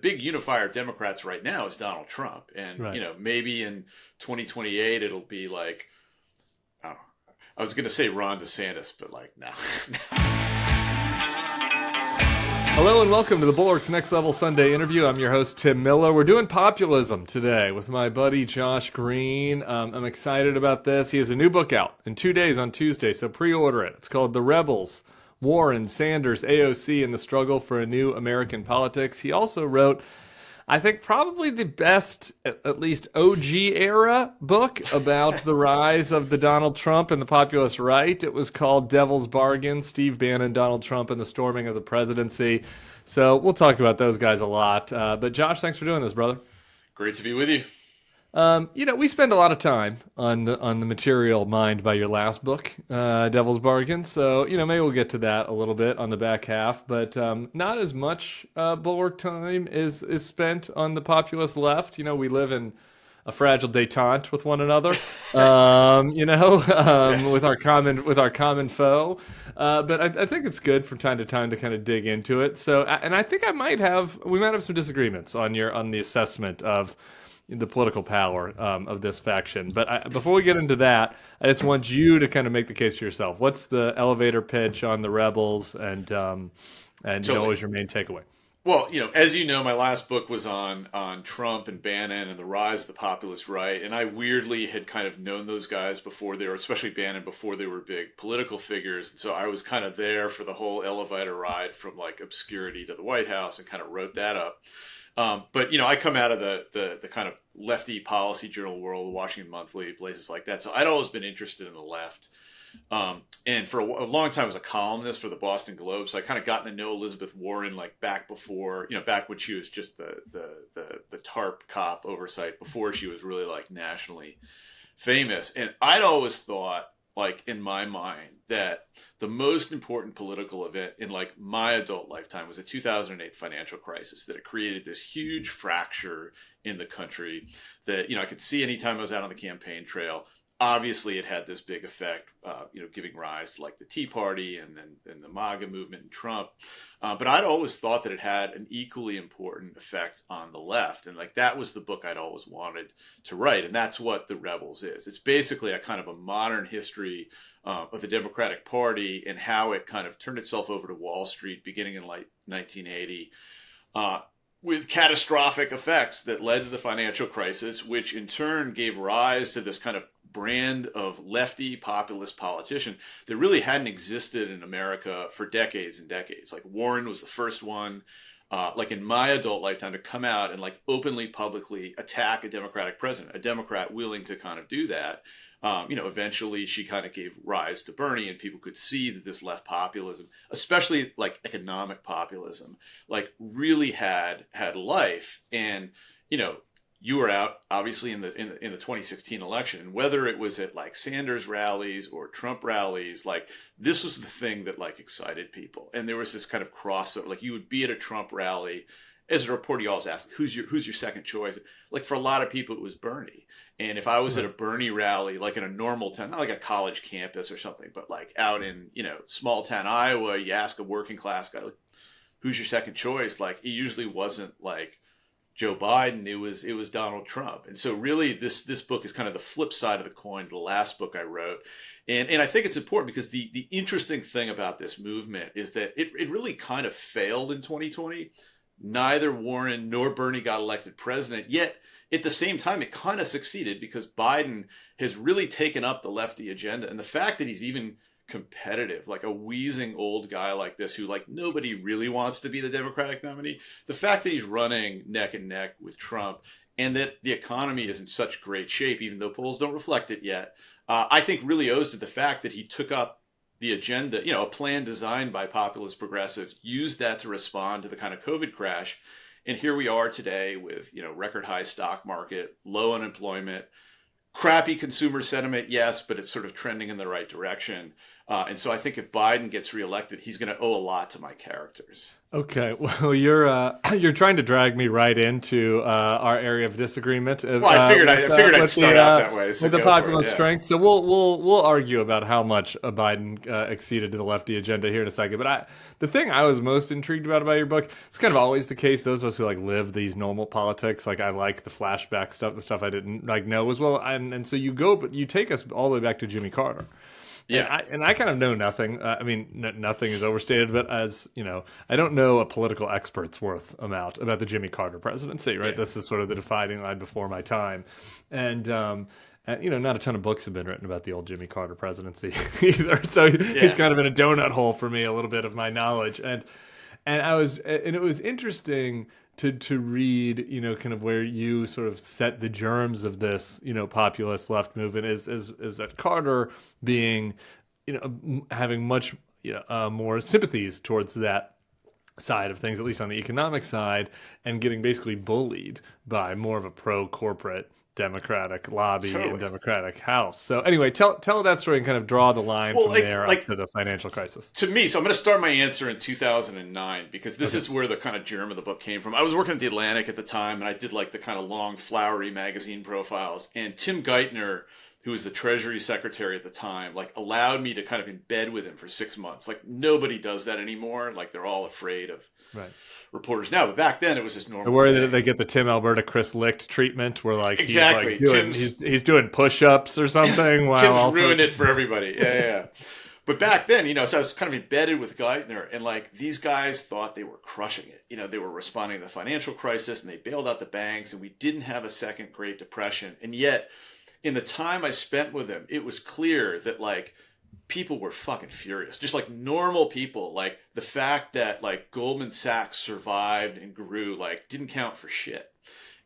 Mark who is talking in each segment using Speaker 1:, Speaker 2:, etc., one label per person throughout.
Speaker 1: big unifier of Democrats right now is Donald Trump. And,
Speaker 2: Right.
Speaker 1: maybe in 2028, it'll be like, I was going to say Ron DeSantis, but like, no.
Speaker 2: Hello and welcome to the Bulwark's Next Level Sunday interview. I'm your host, Tim Miller. We're doing Populism today with my buddy Josh Green. I'm excited about this. He has a new book out in 2 days on Tuesday, so pre-order it. It's called The Rebels, Warren, Sanders, AOC, and the Struggle for a New American Politics. He also wrote, I think, probably the best, at least OG era book about the rise of the Donald Trump and the populist right. It was called Devil's Bargain, Steve Bannon, Donald Trump, and the Storming of the Presidency. So we'll talk about those guys a lot. But Josh, thanks for doing this, brother.
Speaker 1: Great to be with you.
Speaker 2: We spend a lot of time on the material mined by your last book, Devil's Bargain. So, maybe we'll get to that a little bit on the back half, but not as much Bulwark time is spent on the populist left. We live in a fragile détente with one another,
Speaker 1: Yes.
Speaker 2: with our common foe. But I think it's good from time to time to kind of dig into it. So, and I think we might have some disagreements on the assessment of the political power of this faction. But before we get into that, I just want you to kind of make the case for yourself. What's the elevator pitch on the Rebels, and what was your main takeaway?
Speaker 1: Well, as you know, my last book was on Trump and Bannon and the rise of the populist right. And I weirdly had kind of known those guys before they were, especially Bannon, before they were big political figures. And so I was kind of there for the whole elevator ride from like obscurity to the White House and kind of wrote that up. But I come out of the kind of lefty policy journal world, the Washington Monthly, places like that. So I'd always been interested in the left. And for a long time I was a columnist for the Boston Globe. So I kind of gotten to know Elizabeth Warren like back before, back when she was just the TARP cop oversight, before she was really like nationally famous. And I'd always thought, like in my mind, that the most important political event in like my adult lifetime was the 2008 financial crisis, that it created this huge fracture in the country that, I could see anytime I was out on the campaign trail. Obviously, it had this big effect, giving rise to like the Tea Party and then the MAGA movement and Trump. But I'd always thought that it had an equally important effect on the left. And like that was the book I'd always wanted to write. And that's what The Rebels is. It's basically a kind of a modern history of the Democratic Party and how it kind of turned itself over to Wall Street beginning in like 1980. With catastrophic effects that led to the financial crisis, which in turn gave rise to this kind of brand of lefty populist politician that really hadn't existed in America for decades and decades. Like Warren was the first one, like in my adult lifetime, to come out and like openly, publicly attack a Democratic president, a Democrat willing to kind of do that. Eventually she kind of gave rise to Bernie, and people could see that this left populism, especially like economic populism, like really had life. And, you were out obviously in the 2016 election, and whether it was at like Sanders rallies or Trump rallies, like this was the thing that like excited people. And there was this kind of crossover, like you would be at a Trump rally. As a reporter, you always ask, who's your second choice? Like for a lot of people, it was Bernie. And if I was at a Bernie rally, like in a normal town, not like a college campus or something, but like out in, small town Iowa, you ask a working class guy, like, who's your second choice? Like it usually wasn't like Joe Biden, it was Donald Trump. And so really this book is kind of the flip side of the coin to the last book I wrote. And I think it's important because the interesting thing about this movement is that it really kind of failed in 2020. Neither Warren nor Bernie got elected president, yet at the same time, it kind of succeeded because Biden has really taken up the lefty agenda. And the fact that he's even competitive, like a wheezing old guy like this, who like nobody really wants to be the Democratic nominee, the fact that he's running neck and neck with Trump, and that the economy is in such great shape, even though polls don't reflect it yet, I think really owes to the fact that he took up the agenda, a plan designed by populist progressives, used that to respond to the kind of COVID crash. And here we are today with, record high stock market, low unemployment, crappy consumer sentiment, yes, but it's sort of trending in the right direction. And so I think if Biden gets reelected, he's going to owe a lot to my characters.
Speaker 2: Okay, well, you're trying to drag me right into our area of disagreement.
Speaker 1: Well, I figured I'd start out that way. So
Speaker 2: with the
Speaker 1: go for it,
Speaker 2: populist
Speaker 1: yeah.
Speaker 2: strength. So we'll argue about how much Biden exceeded to the lefty agenda here in a second. But the thing I was most intrigued about your book, it's kind of always the case. Those of us who like live these normal politics, like I like the flashback stuff, the stuff I didn't like know as well. And so but you take us all the way back to Jimmy Carter.
Speaker 1: Yeah.
Speaker 2: And I kind of know nothing. I mean, nothing is overstated, but as you know, I don't know a political expert's worth amount about the Jimmy Carter presidency, right? Yeah. This is sort of the defining line before my time. And not a ton of books have been written about the old Jimmy Carter presidency either. So he's kind of in a donut hole for me, a little bit of my knowledge. And it was interesting to read, kind of where you sort of set the germs of this, populist left movement is that Carter being, having much more sympathies towards that side of things, at least on the economic side, and getting basically bullied by more of a pro-corporate Democratic lobby and Democratic House. So anyway, tell that story and kind of draw the line from there up to the financial crisis.
Speaker 1: To me, so I'm going to start my answer in 2009 because this is where the kind of germ of the book came from. I was working at The Atlantic at the time, and I did like the kind of long, flowery magazine profiles. And Tim Geithner, who was the Treasury Secretary at the time, like allowed me to kind of embed with him for 6 months. Like nobody does that anymore. Like they're all afraid of reporters now, but back then it was just normal.
Speaker 2: Where did they get the Tim Alberta Chris Licht treatment? Where like
Speaker 1: exactly
Speaker 2: he's doing push-ups or something. While
Speaker 1: Tim's ruined it for everybody. Yeah. But back then, so I was kind of embedded with Geithner, and like these guys thought they were crushing it. They were responding to the financial crisis, and they bailed out the banks, and we didn't have a second Great Depression. And yet, in the time I spent with them, it was clear that like people were fucking furious. Just like normal people, like the fact that like Goldman Sachs survived and grew, like didn't count for shit.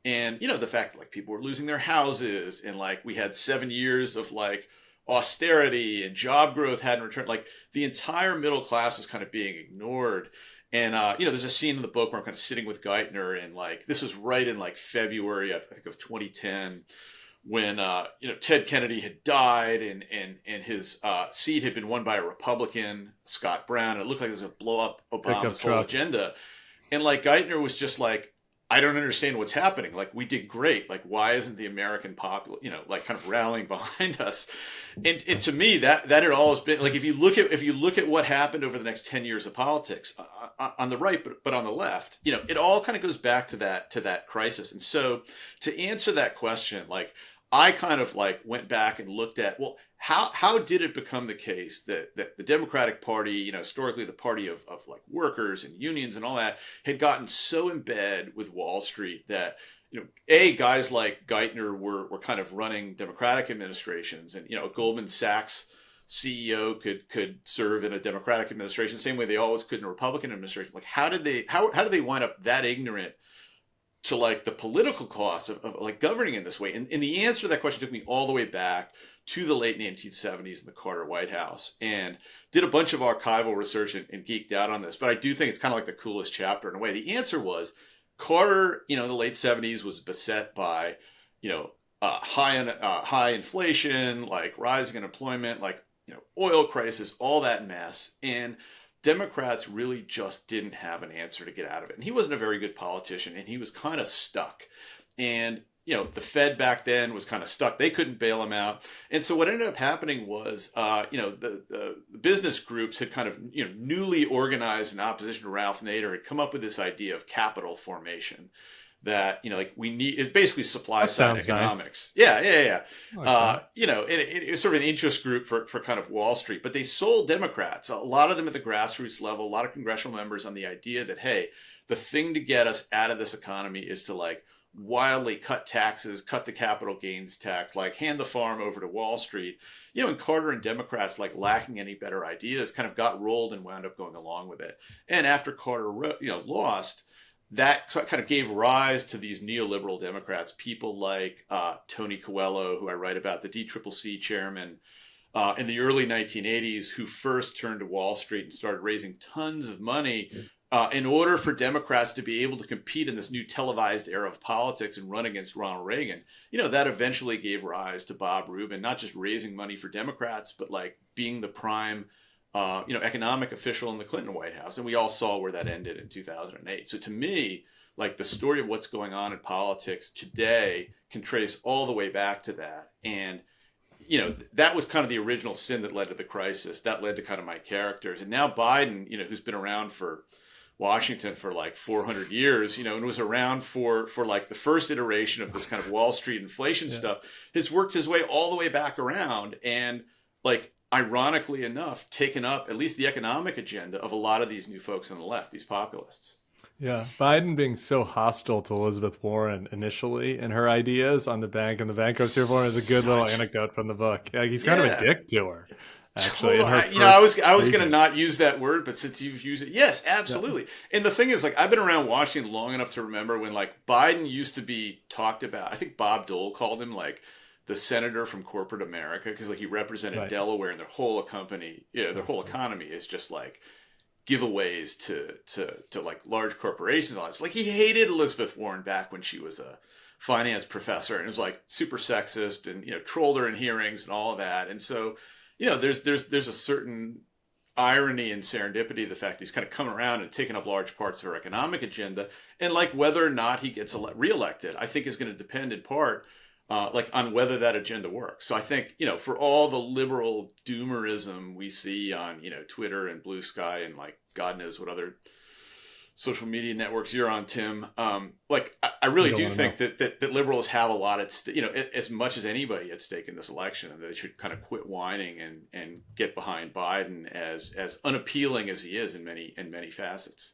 Speaker 1: And, the fact that like people were losing their houses and like we had 7 years of like austerity and job growth hadn't returned. Like the entire middle class was kind of being ignored. And, there's a scene in the book where I'm kind of sitting with Geithner, and like, this was right in like February, I think of 2010. When Ted Kennedy had died and his seat had been won by a Republican, Scott Brown. It looked like it was going to blow up Obama's whole agenda. And like Geithner was just like, I don't understand what's happening. Like we did great. Like why isn't the American populace, like kind of rallying behind us? And to me that had always been like if you look at what happened over the next 10 years of politics on the right, but on the left, it all kind of goes back to that crisis. And so to answer that question, like I kind of like went back and looked at, well, how did it become the case that the Democratic Party, historically the party of like workers and unions and all that, had gotten so in bed with Wall Street that, guys like Geithner were kind of running Democratic administrations, and, a Goldman Sachs CEO could serve in a Democratic administration, same way they always could in a Republican administration. Like how did they wind up that ignorant to like the political costs of like governing in this way? And the answer to that question took me all the way back to the late 1970s in the Carter White House, and did a bunch of archival research and geeked out on this. But I do think it's kind of like the coolest chapter in a way. The answer was Carter, in the late 70s was beset by, high inflation, like rising unemployment, like, oil crisis, all that mess. And Democrats really just didn't have an answer to get out of it. And he wasn't a very good politician, and he was kind of stuck. And, the Fed back then was kind of stuck. They couldn't bail him out. And so what ended up happening was, the business groups had kind of, newly organized in opposition to Ralph Nader, had come up with this idea of capital formation that, like we need is basically supply side economics. Nice. Yeah. It was sort of an interest group for kind of Wall Street, but they sold Democrats, a lot of them at the grassroots level, a lot of congressional members, on the idea that, hey, the thing to get us out of this economy is to like wildly cut taxes, cut the capital gains tax, like hand the farm over to Wall Street. And Carter and Democrats, like lacking any better ideas, kind of got rolled and wound up going along with it. And after Carter, lost, that kind of gave rise to these neoliberal Democrats, people like Tony Coelho, who I write about, the DCCC chairman in the early 1980s, who first turned to Wall Street and started raising tons of money in order for Democrats to be able to compete in this new televised era of politics and run against Ronald Reagan, that eventually gave rise to Bob Rubin, not just raising money for Democrats, but like being the prime, economic official in the Clinton White House. And we all saw where that ended in 2008. So to me, like the story of what's going on in politics today can trace all the way back to that. And that was kind of the original sin that led to the crisis. That led to kind of my characters. And now Biden, who's been around for Washington for like 400 years, and was around for like the first iteration of this kind of Wall Street inflation stuff, has worked his way all the way back around and, like, ironically enough, taken up at least the economic agenda of a lot of these new folks on the left, these populists.
Speaker 2: Yeah, Biden being so hostile to Elizabeth Warren initially and her ideas on the bank and the bankruptcy reform is a good little anecdote from the book. Yeah, he's kind of a dick to her. Actually,
Speaker 1: I was going to not use that word, but since you've used it, yes, absolutely. Yeah. And the thing is, like, I've been around Washington long enough to remember when, like, Biden used to be talked about. I think Bob Dole called him like the senator from corporate America because, like, he represented Delaware, and their whole economy is just like giveaways to like large corporations. It's like he hated Elizabeth Warren back when she was a finance professor, and it was like super sexist and trolled her in hearings and all of that, and so. There's a certain irony and serendipity, the fact he's kind of come around and taken up large parts of our economic agenda, and like whether or not he gets reelected, I think is going to depend in part, like on whether that agenda works. So I think for all the liberal doomerism we see on Twitter and Blue Sky and like God knows what other social media networks you're on, Tim. Like I really do think that liberals have a lot at as much as anybody at stake in this election, and they should kind of quit whining and get behind Biden as unappealing as he is in many facets.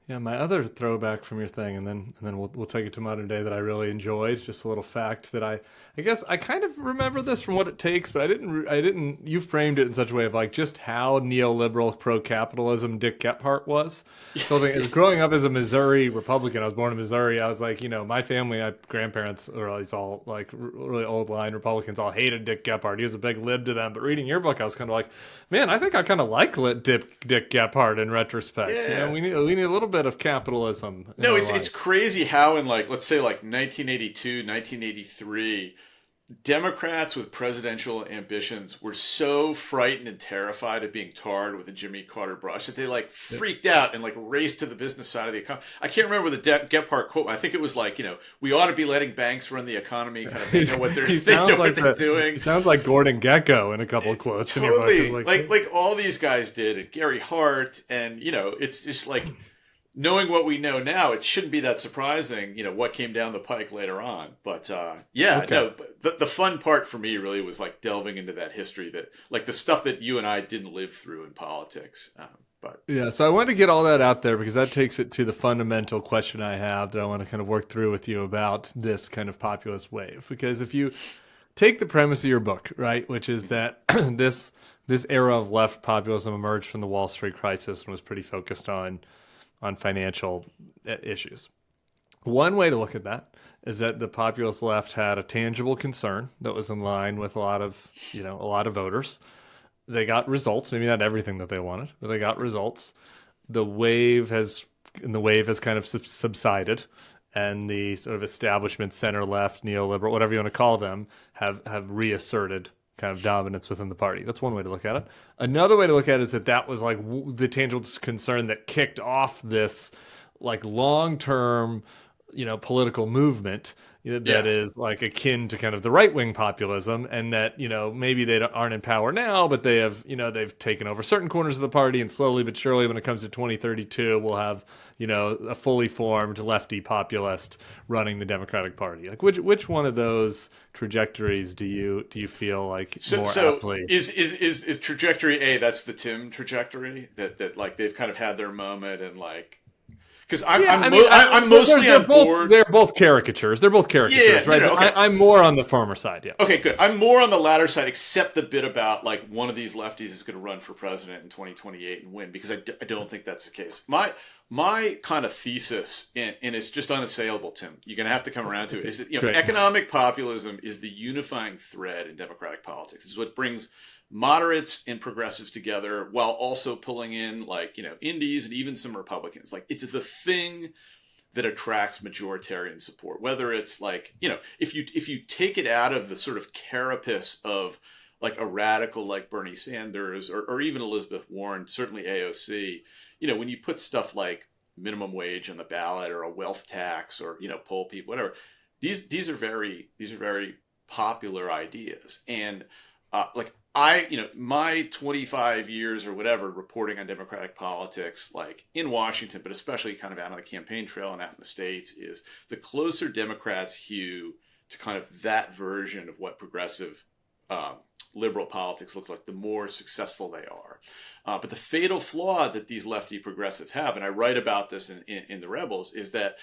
Speaker 2: Yeah, my other throwback from your thing, and then we'll take it to modern day that I really enjoyed. Just a little fact that I guess I kind of remember this from What It Takes, but I didn't. You framed it in such a way of like just how neoliberal pro-capitalism Dick Gephardt was. So growing up as a Missouri Republican, I was born in Missouri. I was like, my family, my grandparents, or at least all like really old line Republicans, all hated Dick Gephardt. He was a big lib to them. But reading your book, I was kind of like, man, I think I kind of like Dick Gephardt in retrospect.
Speaker 1: Yeah.
Speaker 2: We need a little bit of capitalism.
Speaker 1: No, it's crazy how in like, let's say like 1982, 1983, Democrats with presidential ambitions were so frightened and terrified of being tarred with a Jimmy Carter brush that they like freaked out and like raced to the business side of the economy. I can't remember the Gephardt quote. I think it was like, we ought to be letting banks run the economy. Kind of, they know what they're doing.
Speaker 2: It sounds like Gordon Gekko in a couple of quotes.
Speaker 1: Totally, like all these guys did, and Gary Hart, and it's just like. Knowing what we know now, it shouldn't be that surprising, what came down the pike later on. But the fun part for me really was like delving into that history, that like the stuff that you and I didn't live through in politics.
Speaker 2: So I wanted to get all that out there because that takes it to the fundamental question I have that I want to kind of work through with you about this kind of populist wave. Because if you take the premise of your book, right, which is that this era of left populism emerged from the Wall Street crisis and was pretty focused on financial issues. One way to look at that is that the populist left had a tangible concern that was in line with a lot of voters. They got results, maybe not everything that they wanted, but they got results. The wave has kind of subsided, and the sort of establishment, center left, neoliberal, whatever you want to call them, have reasserted kind of dominance within the party. That's one way to look at it. Another way to look at it is that was like the tangible concern that kicked off this like long-term, political movement that is like akin to kind of the right-wing populism, and that, maybe they aren't in power now, but they have, they've taken over certain corners of the party, and slowly but surely when it comes to 2032, we'll have, a fully formed lefty populist running the Democratic Party. Like which one of those trajectories do you feel like more aptly?
Speaker 1: Is trajectory A, that's the Tim trajectory, that like they've kind of had their moment and like, because I'm mostly on board.
Speaker 2: They're both caricatures. They're both caricatures, right? No, okay. I'm more on the former side, yeah.
Speaker 1: Okay, good. I'm more on the latter side, except the bit about like one of these lefties is going to run for president in 2028 and win, because I don't think that's the case. My kind of thesis, and it's just unassailable, Tim, you're going to have to come around to it, is that economic populism is the unifying thread in democratic politics. It's what brings moderates and progressives together while also pulling in like, indies and even some Republicans. Like it's the thing that attracts majoritarian support, whether it's like, if you take it out of the sort of carapace of like a radical like Bernie Sanders or even Elizabeth Warren, certainly AOC, when you put stuff like minimum wage on the ballot or a wealth tax or, poll people, whatever, these are very popular ideas. And my 25 years or whatever reporting on democratic politics, like in Washington, but especially kind of out on the campaign trail and out in the States, is the closer Democrats hew to kind of that version of what progressive liberal politics look like, the more successful they are. But the fatal flaw that these lefty progressives have, and I write about this in The Rebels, is that,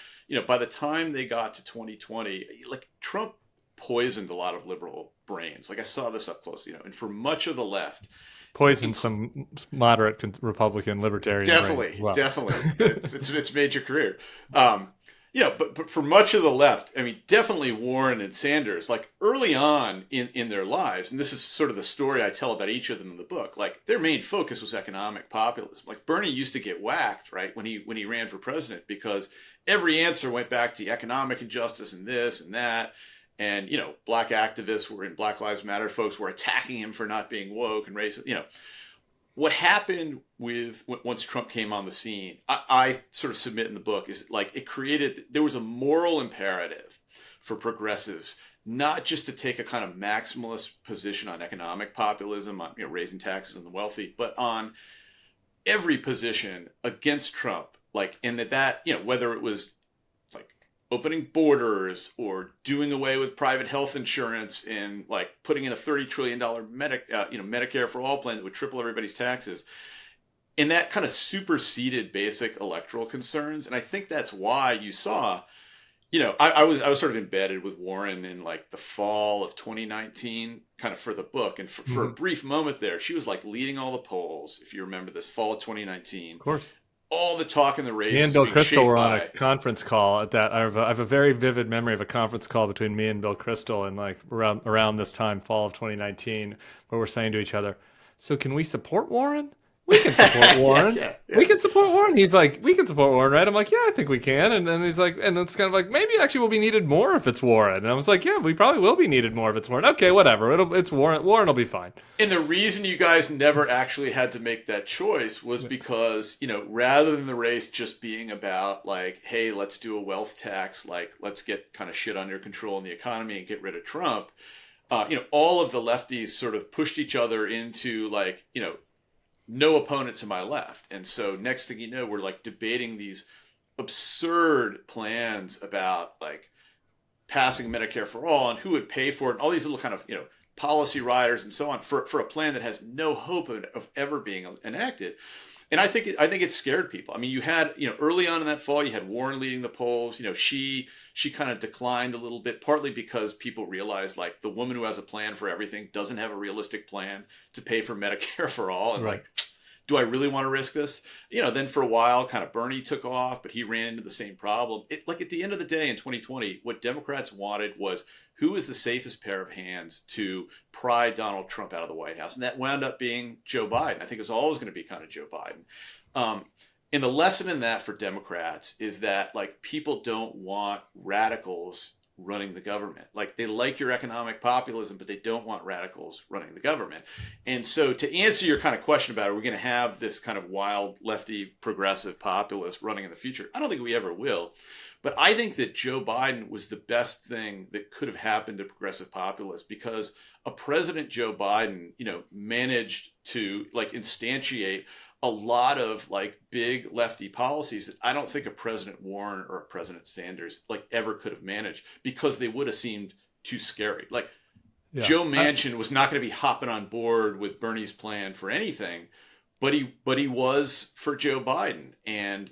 Speaker 1: by the time they got to 2020, like Trump poisoned a lot of liberal brains. Like I saw this up close, and for much of the left,
Speaker 2: poisoned some moderate Republican libertarian.
Speaker 1: Definitely,
Speaker 2: well.
Speaker 1: Definitely, it's made your career. But for much of the left, I mean, definitely Warren and Sanders, like early on in their lives, and this is sort of the story I tell about each of them in the book. Like their main focus was economic populism. Like Bernie used to get whacked, right, when he ran for president, because every answer went back to economic injustice and this and that. And, black activists were in Black Lives Matter, folks were attacking him for not being woke and racist. What happened once Trump came on the scene, I sort of submit in the book, is like there was a moral imperative for progressives, not just to take a kind of maximalist position on economic populism, on raising taxes on the wealthy, but on every position against Trump. Like, and that whether it was opening borders or doing away with private health insurance and like putting in a $30 trillion Medicare for all plan that would triple everybody's taxes. And that kind of superseded basic electoral concerns. And I think that's why you saw, I was sort of embedded with Warren in like the fall of 2019, kind of for the book. And for a brief moment there, she was like leading all the polls. If you remember this fall of 2019, of
Speaker 2: course.
Speaker 1: All the talk in the race.
Speaker 2: Me and Bill Kristol were on a conference call at that. I have a very vivid memory of a conference call between me and Bill Kristol in like around this time, fall of 2019, where we're saying to each other, "So can we support Warren? We can support Warren. Yeah. We can support Warren." He's like, "We can support Warren, right?" I'm like, "Yeah, I think we can." And then he's like, and it's kind of like, maybe actually we'll be needed more if it's Warren. And I was like, "Yeah, we probably will be needed more if it's Warren." Okay, whatever. It's Warren. Warren will be fine.
Speaker 1: And the reason you guys never actually had to make that choice was because, rather than the race just being about like, hey, let's do a wealth tax, like let's get kind of shit under control in the economy and get rid of Trump, all of the lefties sort of pushed each other into like, no opponent to my left. And so next thing you know, we're like debating these absurd plans about like passing Medicare for all and who would pay for it and all these little kind of, policy riders and so on for a plan that has no hope of ever being enacted. And I think it scared people. I mean, you had, early on in that fall, you had Warren leading the polls. She kind of declined a little bit, partly because people realized like the woman who has a plan for everything doesn't have a realistic plan to pay for Medicare for all. And
Speaker 2: right.
Speaker 1: Like, do I really want to risk this? Then for a while, kind of Bernie took off, but he ran into the same problem. Like at the end of the day in 2020, what Democrats wanted was who is the safest pair of hands to pry Donald Trump out of the White House. And that wound up being Joe Biden. I think it was always going to be kind of Joe Biden. And the lesson in that for Democrats is that like people don't want radicals running the government. Like they like your economic populism, but they don't want radicals running the government. And so to answer your kind of question about, are we going to have this kind of wild lefty progressive populist running in the future? I don't think we ever will. But I think that Joe Biden was the best thing that could have happened to progressive populists, because a President Joe Biden, managed to like instantiate a lot of like big lefty policies that I don't think a President Warren or a President Sanders like ever could have managed, because they would have seemed too scary. Like Joe Manchin was not going to be hopping on board with Bernie's plan for anything, but he was for Joe Biden. And,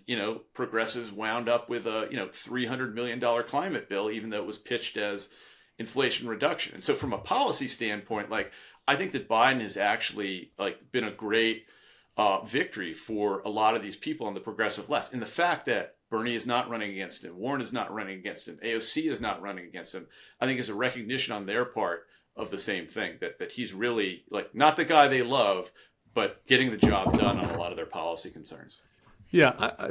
Speaker 1: progressives wound up with a, $300 million climate bill, even though it was pitched as inflation reduction. And so from a policy standpoint, like I think that Biden has actually like been a great victory for a lot of these people on the progressive left. And the fact that Bernie is not running against him, Warren is not running against him, AOC is not running against him, I think is a recognition on their part of the same thing, that he's really like not the guy they love, but getting the job done on a lot of their policy concerns.
Speaker 2: Yeah, I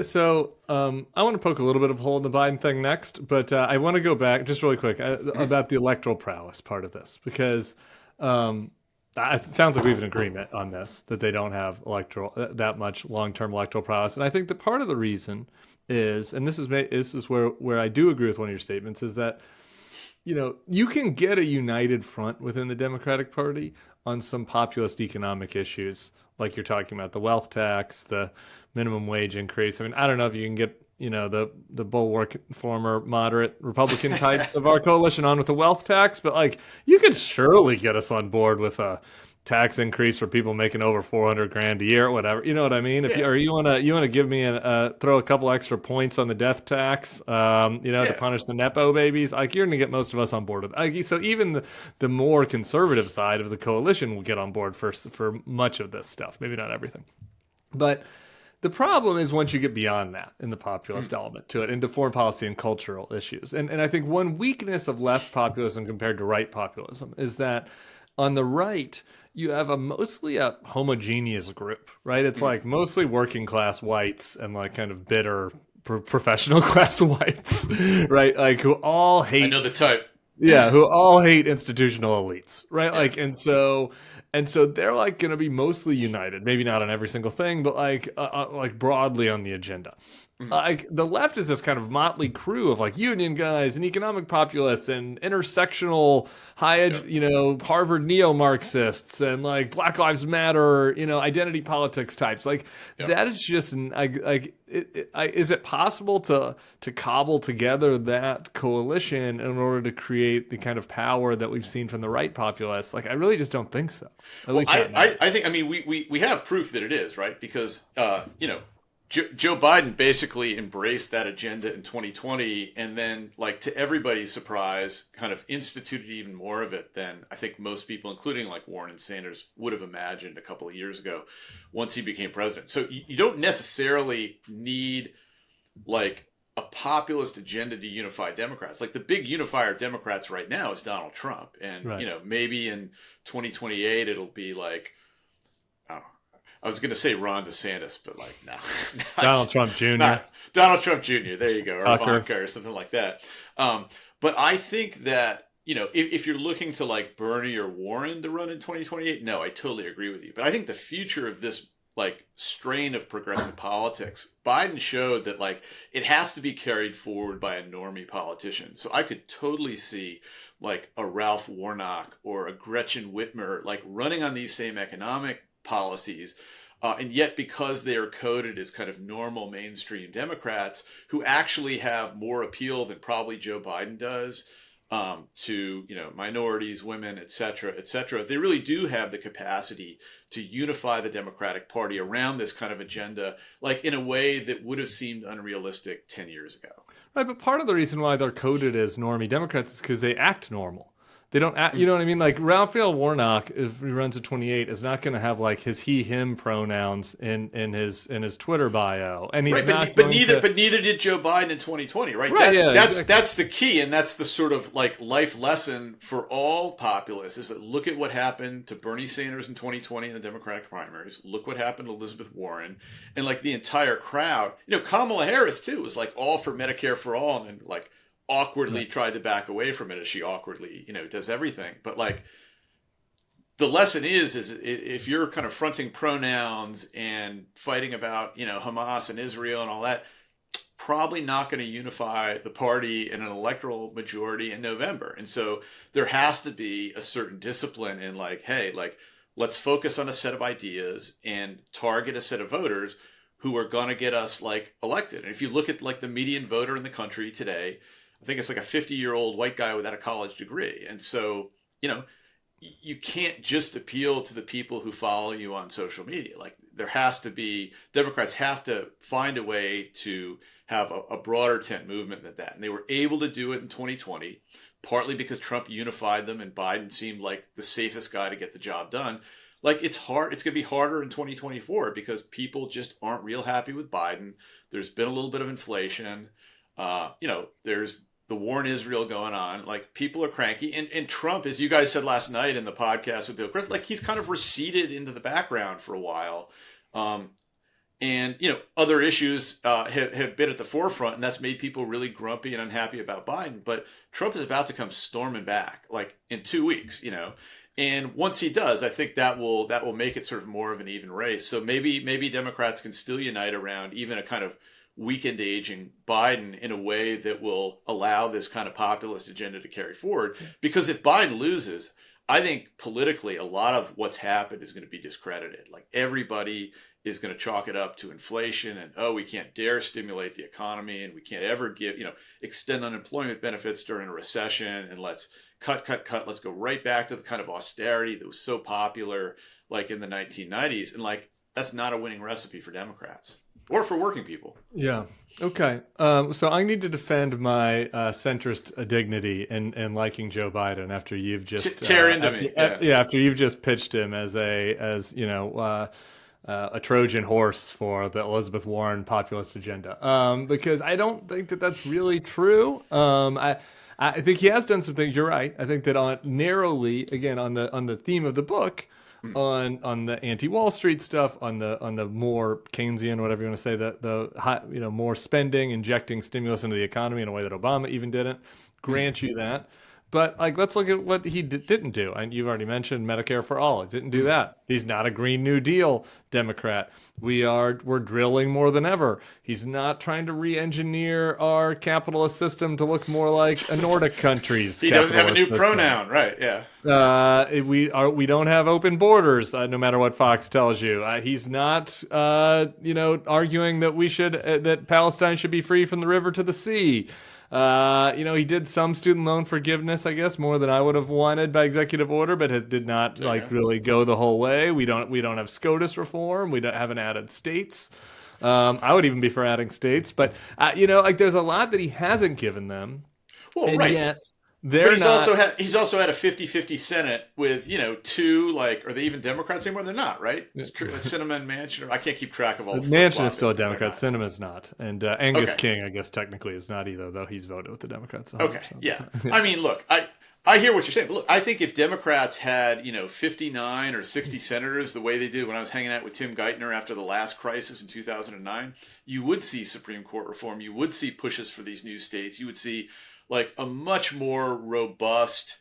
Speaker 2: want to poke a little bit of a hole in the Biden thing next, but I want to go back just really quick about the electoral prowess part of this, because it sounds like we have an agreement on this, that they don't have that much long-term electoral prowess. And I think that part of the reason is, and this is where I do agree with one of your statements, is that you can get a united front within the Democratic Party on some populist economic issues, like you're talking about the wealth tax, the minimum wage increase. I mean, I don't know if you can get, the Bulwark former moderate Republican types of our coalition on with the wealth tax, but like you could surely get us on board with a tax increase for people making over 400 grand a year or whatever. You know what I mean? If you want to give me throw a couple extra points on the death tax, to punish the Nepo babies, like you're going to get most of us on board with it. Like, so even the more conservative side of the coalition will get on board for much of this stuff. Maybe not everything, but the problem is once you get beyond that in the populist element to it, into foreign policy and cultural issues. And I think one weakness of left populism compared to right populism is that on the right, you have mostly a homogeneous group, right? It's like mostly working class whites and like kind of bitter professional class whites, right? Like who all hate.
Speaker 1: I know the type.
Speaker 2: Yeah, who all hate institutional elites, right? Yeah. Like, and so they're like going to be mostly united, maybe not on every single thing, but like broadly on the agenda. Like the left is this kind of motley crew of like union guys and economic populists and intersectional Harvard neo-Marxists and like Black Lives Matter, identity politics types. Like that is just is it possible to cobble together that coalition in order to create the kind of power that we've seen from the right populists? Like, I really just don't think so.
Speaker 1: I think, we have proof that it is, right? Because, Joe Biden basically embraced that agenda in 2020 and then, like, to everybody's surprise, kind of instituted even more of it than I think most people, including like Warren and Sanders, would have imagined a couple of years ago once he became president. So you don't necessarily need like a populist agenda to unify Democrats. Like the big unifier of Democrats right now is Donald Trump. And, maybe in 2028, it'll be like, I was going to say Ron DeSantis, but like, no.
Speaker 2: Donald Trump Jr.
Speaker 1: Donald Trump Jr. There you go. Or
Speaker 2: Tucker.
Speaker 1: Ivanka or something like that. But I think that, if you're looking to like Bernie or Warren to run in 2028, no, I totally agree with you. But I think the future of this like strain of progressive politics, Biden showed that like it has to be carried forward by a normie politician. So I could totally see like a Ralph Warnock or a Gretchen Whitmer like running on these same economic policies. And yet, because they are coded as kind of normal mainstream Democrats who actually have more appeal than probably Joe Biden does to, minorities, women, et cetera, they really do have the capacity to unify the Democratic Party around this kind of agenda, like in a way that would have seemed unrealistic 10 years ago.
Speaker 2: Right, but part of the reason why they're coded as normie Democrats is because they act normal. They don't act, you know what I mean? Like Raphael Warnock, if he runs at 28, is not going to have like his he/him pronouns in his Twitter bio, and he's
Speaker 1: but neither did Joe Biden in 2020, right? That's the key, and that's the sort of like life lesson for all populists. Is that look at what happened to Bernie Sanders in 2020 in the Democratic primaries. Look what happened to Elizabeth Warren, and like the entire crowd. Kamala Harris too was like all for Medicare for all, and then like awkwardly tried to back away from it as she awkwardly, does everything. But like the lesson is if you're kind of fronting pronouns and fighting about, Hamas and Israel and all that, probably not going to unify the party in an electoral majority in November. And so there has to be a certain discipline in like, hey, like let's focus on a set of ideas and target a set of voters who are going to get us like elected. And if you look at like the median voter in the country today, I think it's like a 50-year-old white guy without a college degree. And so, you can't just appeal to the people who follow you on social media. Like there has to be, Democrats have to find a way to have a broader tent movement than that. And they were able to do it in 2020, partly because Trump unified them and Biden seemed like the safest guy to get the job done. Like it's hard, it's going to be harder in 2024 because people just aren't real happy with Biden. There's been a little bit of inflation. There's the war in Israel going on. Like, people are cranky. And Trump, as you guys said last night in the podcast with Bill Chris, like, he's kind of receded into the background for a while. And, other issues have been at the forefront, and that's made people really grumpy and unhappy about Biden. But Trump is about to come storming back, like, in 2 weeks, And once he does, I think that will make it sort of more of an even race. So maybe Democrats can still unite around even a kind of weakened aging Biden in a way that will allow this kind of populist agenda to carry forward. Because if Biden loses, I think politically a lot of what's happened is going to be discredited. Like, everybody is going to chalk it up to inflation and, we can't dare stimulate the economy, and we can't ever extend unemployment benefits during a recession, and let's cut. Let's go right back to the kind of austerity that was so popular like in the 1990s. And like, that's not a winning recipe for Democrats or for working people.
Speaker 2: Yeah. Okay. So I need to defend my centrist dignity in liking Joe Biden after you've just
Speaker 1: tear into me.
Speaker 2: After you've just pitched him as a Trojan horse for the Elizabeth Warren populist agenda. Because I don't think that that's really true. I think he has done some things. You're right. I think that on the theme of the book, on the anti-Wall Street stuff, on the more Keynesian, whatever you want to say, the more spending, injecting stimulus into the economy in a way that Obama even didn't. Grant you that. But like, let's look at what he didn't do. And you've already mentioned Medicare for all. He didn't do that. He's not a Green New Deal Democrat. We're drilling more than ever. He's not trying to re-engineer our capitalist system to look more like a Nordic countries.
Speaker 1: He doesn't have a new pronoun, right? Yeah.
Speaker 2: We don't have open borders, no matter what Fox tells you. He's not, arguing that that Palestine should be free from the river to the sea. He did some student loan forgiveness, I guess, more than I would have wanted by executive order, but did not really go the whole way. We don't have SCOTUS reform. We haven't added states. I would even be for adding states, but there's a lot that he hasn't given them.
Speaker 1: Well,
Speaker 2: and
Speaker 1: right.
Speaker 2: Yet
Speaker 1: but he's also had a 50-50 Senate with, two, are they even Democrats anymore? They're not, right? Sinema and Manchin. I can't keep track of all the
Speaker 2: Manchin is still a Democrat. Sinema's not. And Angus King, I guess, technically is not either, though he's voted with the Democrats. 100%.
Speaker 1: Okay, yeah. I mean, look, I hear what you're saying. But look, I think if Democrats had, 59 or 60 senators the way they did when I was hanging out with Tim Geithner after the last crisis in 2009, you would see Supreme Court reform. You would see pushes for these new states. You would see like a much more robust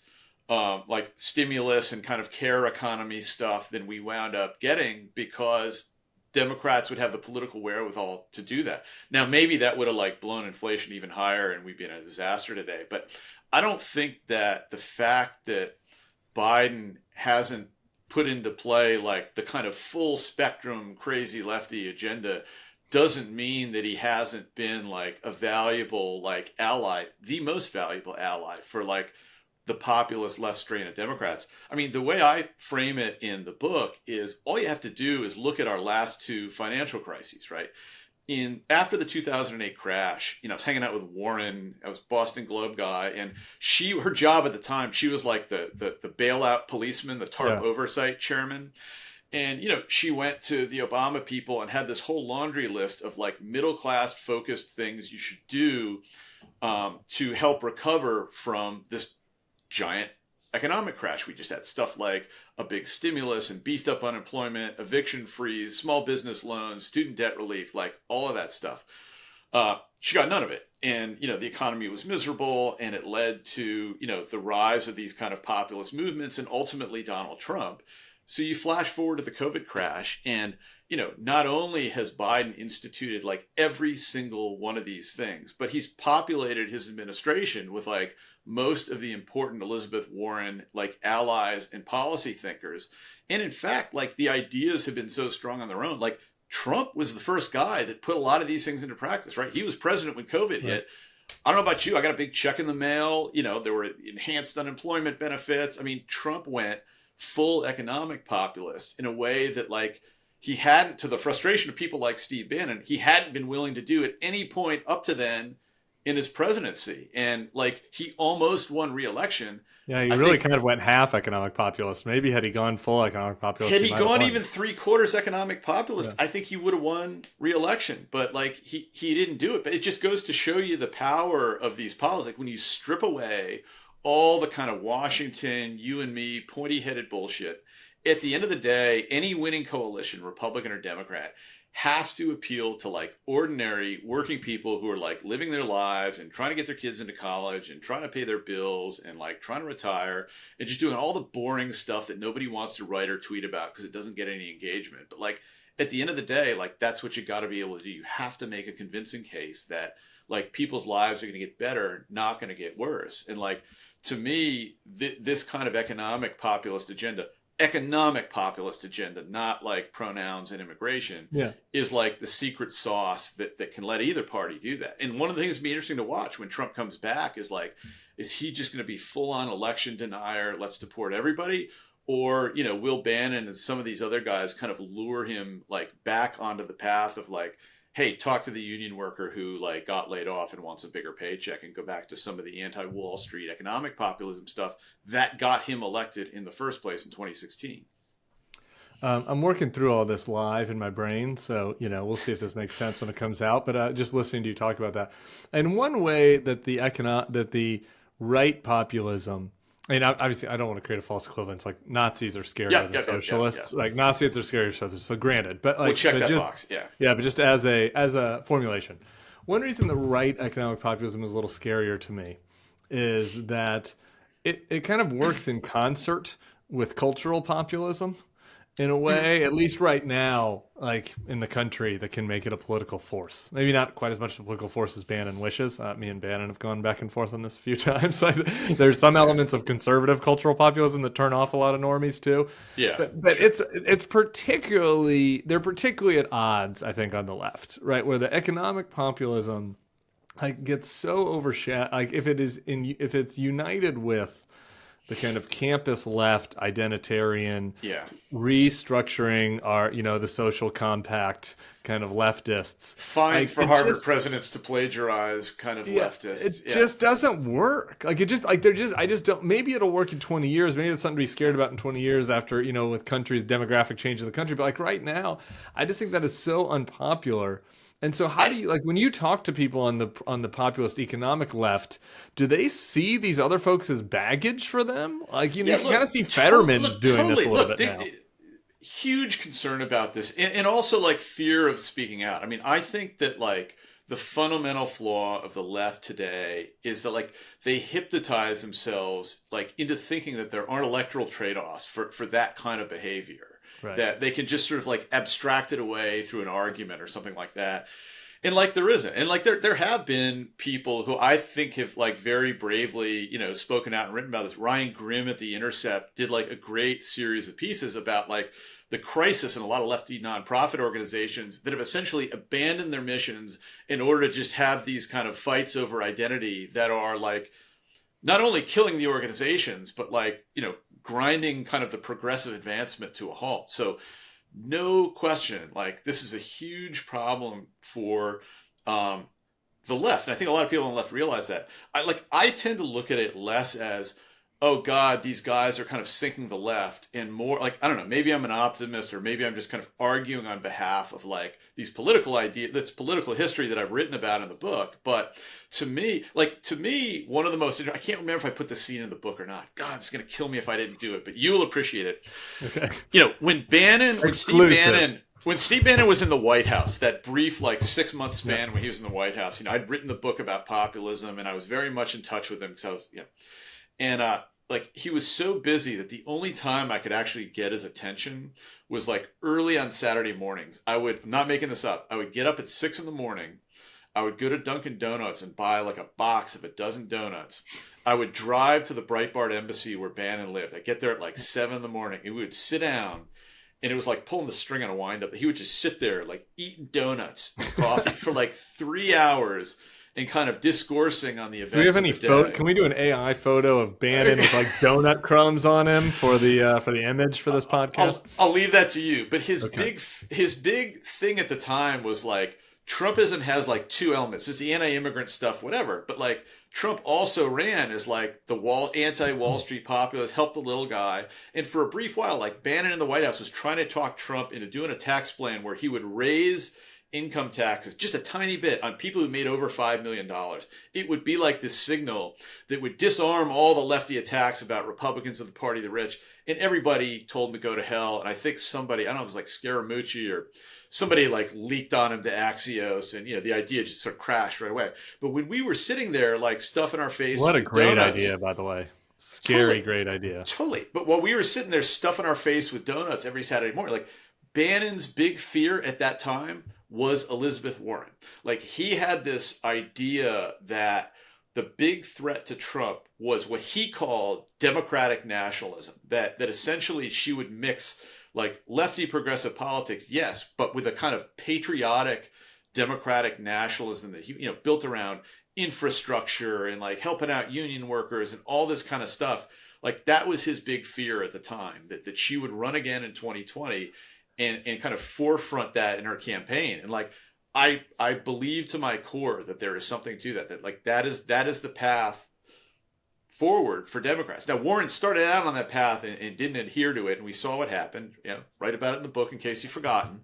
Speaker 1: stimulus and kind of care economy stuff than we wound up getting, because Democrats would have the political wherewithal to do that. Now, maybe that would have blown inflation even higher and we'd be in a disaster today. But I don't think that the fact that Biden hasn't put into play the kind of full spectrum crazy lefty agenda doesn't mean that he hasn't been a valuable ally, the most valuable ally for the populist left strain of Democrats. I mean, the way I frame it in the book is all you have to do is look at our last two financial crises, right? After the 2008 crash, I was hanging out with Warren. I was Boston Globe guy, and her job at the time, she was the bailout policeman, the TARP oversight chairman. And, she went to the Obama people and had this whole laundry list of middle-class focused things you should do to help recover from this giant economic crash we just had. Stuff like a big stimulus and beefed up unemployment, eviction freeze, small business loans, student debt relief, all of that stuff. She got none of it. And, the economy was miserable, and it led to, the rise of these kind of populist movements and ultimately Donald Trump. So you flash forward to the COVID crash, and, not only has Biden instituted every single one of these things, but he's populated his administration with most of the important Elizabeth Warren allies and policy thinkers. And in fact, the ideas have been so strong on their own. Trump was the first guy that put a lot of these things into practice, right? He was president when COVID hit. I don't know about you. I got a big check in the mail. There were enhanced unemployment benefits. I mean, Trump went full economic populist in a way that he hadn't, to the frustration of people like Steve Bannon, he hadn't been willing to do at any point up to then in his presidency. And like, he almost won re-election.
Speaker 2: Yeah, he
Speaker 1: I
Speaker 2: really
Speaker 1: think
Speaker 2: kind of went half economic populist. Maybe had he gone full economic populist,
Speaker 1: had
Speaker 2: he
Speaker 1: he
Speaker 2: might have
Speaker 1: gone
Speaker 2: won.
Speaker 1: even 3/4 economic
Speaker 2: Yeah.
Speaker 1: populist, I think he would have won re-election. But like, he didn't do it. But it just goes to show you the power of these policies. Like, when you strip away all the kind of Washington, you and me, pointy-headed bullshit, at the end of the day, any winning coalition, Republican or Democrat, has to appeal to like ordinary working people who are like living their lives and trying to get their kids into college and trying to pay their bills and like trying to retire and just doing all the boring stuff that nobody wants to write or tweet about because it doesn't get any engagement. But like, at the end of the day, like, that's what you got to be able to do. You have to make a convincing case that like people's lives are going to get better, not going to get worse. And like, to me, this kind of economic populist agenda, not like pronouns and immigration,
Speaker 2: Yeah.
Speaker 1: is like the secret sauce that can let either party do that. And one of the things that'd be interesting to watch when Trump comes back is like, is he just going to be full on election denier? Let's deport everybody. Or, you know, will Bannon and some of these other guys kind of lure him like back onto the path of like, hey, talk to the union worker who like got laid off and wants a bigger paycheck, and go back to some of the anti-Wall Street economic populism stuff that got him elected in the first place in 2016.
Speaker 2: I'm working through all this live in my brain, so we'll see if this makes sense when it comes out. But just listening to you talk about that, and one way that the right populism. I mean, obviously, I don't want to create a false equivalence. Like, Nazis are scarier than socialists. Like, Nazis are scarier than socialists. So, granted, but like,
Speaker 1: we'll check that
Speaker 2: just,
Speaker 1: box. Yeah.
Speaker 2: Yeah, but just as a formulation, one reason the right economic populism is a little scarier to me is that it kind of works in concert with cultural populism in a way, at least right now, like in the country, that can make it a political force. Maybe not quite as much of a political force as Bannon wishes. Me and Bannon have gone back and forth on this a few times. There's some elements of conservative cultural populism that turn off a lot of normies too.
Speaker 1: Yeah,
Speaker 2: but sure. It's they're particularly at odds, I think, on the left, right, where the economic populism like gets so overshadowed. Like, if it's united with the kind of campus left identitarian, restructuring our, the social compact kind of leftists.
Speaker 1: Fine
Speaker 2: like,
Speaker 1: for Harvard presidents to plagiarize kind of leftists.
Speaker 2: It just doesn't work. Like, I just don't, maybe it'll work in 20 years. Maybe it's something to be scared about in 20 years after, with countries, demographic change in the country. But like right now, I just think that is so unpopular. And so how do you, like, when you talk to people on the populist economic left, do they see these other folks as baggage for them? Like, you kind of see Fetterman doing this a little bit now.
Speaker 1: Huge concern about this, and also like fear of speaking out. I mean, I think that like the fundamental flaw of the left today is that like they hypnotize themselves like into thinking that there aren't electoral trade-offs for that kind of behavior. Right. That they can just sort of like abstract it away through an argument or something like that. And like there isn't. And like there have been people who I think have like very bravely, spoken out and written about this. Ryan Grimm at The Intercept did like a great series of pieces about like the crisis in a lot of lefty nonprofit organizations that have essentially abandoned their missions in order to just have these kind of fights over identity that are like not only killing the organizations, but like, grinding kind of the progressive advancement to a halt. So no question, like this is a huge problem for the left. And I think a lot of people on the left realize that. I tend to look at it less as, oh God, these guys are kind of sinking the left, and more like, I don't know, maybe I'm an optimist, or maybe I'm just kind of arguing on behalf of like these political ideas, this political history that I've written about in the book. But to me, one of the most, I can't remember if I put the scene in the book or not. God, it's going to kill me if I didn't do it, but you'll appreciate it.
Speaker 2: Okay.
Speaker 1: When Steve Bannon was in the White House, that brief like 6-month span when he was in the White House, I'd written the book about populism, and I was very much in touch with him because I was, and like he was so busy that the only time I could actually get his attention was like early on Saturday mornings. I'm not making this up. I would get up at 6 a.m. I would go to Dunkin' Donuts and buy like a box of a dozen donuts. I would drive to the Breitbart embassy where Bannon lived. I'd get there at like 7 a.m. and we would sit down, and it was like pulling the string on a wind-up. He would just sit there like eating donuts and coffee for like 3 hours and kind of discoursing on the events.
Speaker 2: Do we have any photo? Can we do an AI photo of Bannon with like donut crumbs on him for the image for this podcast?
Speaker 1: I'll leave that to you. But his big thing at the time was like Trumpism has like two elements. There's the anti-immigrant stuff, whatever. But like Trump also ran as like the anti-Wall Street populist, help the little guy. And for a brief while, like Bannon in the White House was trying to talk Trump into doing a tax plan where he would raise income taxes just a tiny bit on people who made over $5 million. It would be like this signal that would disarm all the lefty attacks about Republicans of the party of the rich. And everybody told him to go to hell. And I think somebody, I don't know if it was like Scaramucci or somebody like leaked on him to Axios, and the idea just sort of crashed right away. But when we were sitting there like stuffing our face,
Speaker 2: what a great
Speaker 1: donuts,
Speaker 2: idea, by the way. Scary, great idea.
Speaker 1: Totally. But while we were sitting there stuffing our face with donuts every Saturday morning, like Bannon's big fear at that time was Elizabeth Warren. Like he had this idea that the big threat to Trump was what he called democratic nationalism, that essentially she would mix like lefty progressive politics, yes, but with a kind of patriotic democratic nationalism that built around infrastructure and like helping out union workers and all this kind of stuff. Like that was his big fear at the time, that she would run again in 2020 and kind of forefront that in her campaign. And like I believe to my core that there is something to that like that is the path forward for Democrats. Now, Warren started out on that path and didn't adhere to it, and we saw what happened. Write about it in the book in case you've forgotten.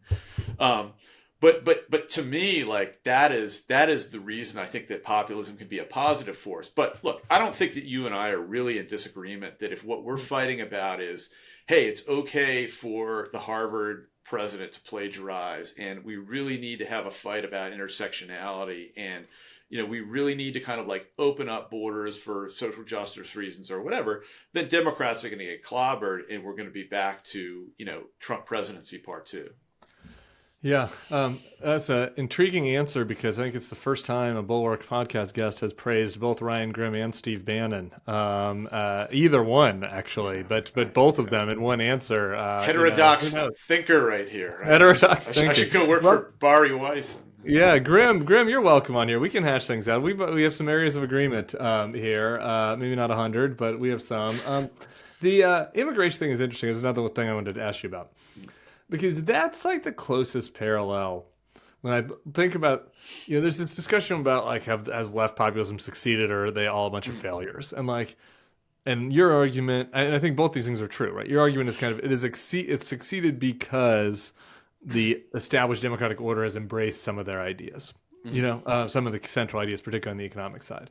Speaker 1: But to me, like that is the reason I think that populism can be a positive force. But look, I don't think that you and I are really in disagreement that if what we're fighting about is, hey, it's okay for the Harvard president to plagiarize, and we really need to have a fight about intersectionality, and we really need to kind of like open up borders for social justice reasons or whatever, then Democrats are going to get clobbered and we're going to be back to, Trump presidency part 2.
Speaker 2: Yeah, that's an intriguing answer because I think it's the first time a Bulwark podcast guest has praised both Ryan Grim and Steve Bannon. Either one, actually, but both of them in one answer.
Speaker 1: Heterodox thinker right here. Right?
Speaker 2: Heterodox thinker.
Speaker 1: I should go work for Barry Weiss.
Speaker 2: Yeah, Grim, you're welcome on here. We can hash things out. We have some areas of agreement here. Maybe not 100, but we have some. The immigration thing is interesting. There's another thing I wanted to ask you about. Because that's like the closest parallel when I think about, there's this discussion about like has left populism succeeded or are they all a bunch of failures? And your argument, and I think both these things are true, right? Your argument is kind of it's succeeded because the established democratic order has embraced some of their ideas, some of the central ideas, particularly on the economic side.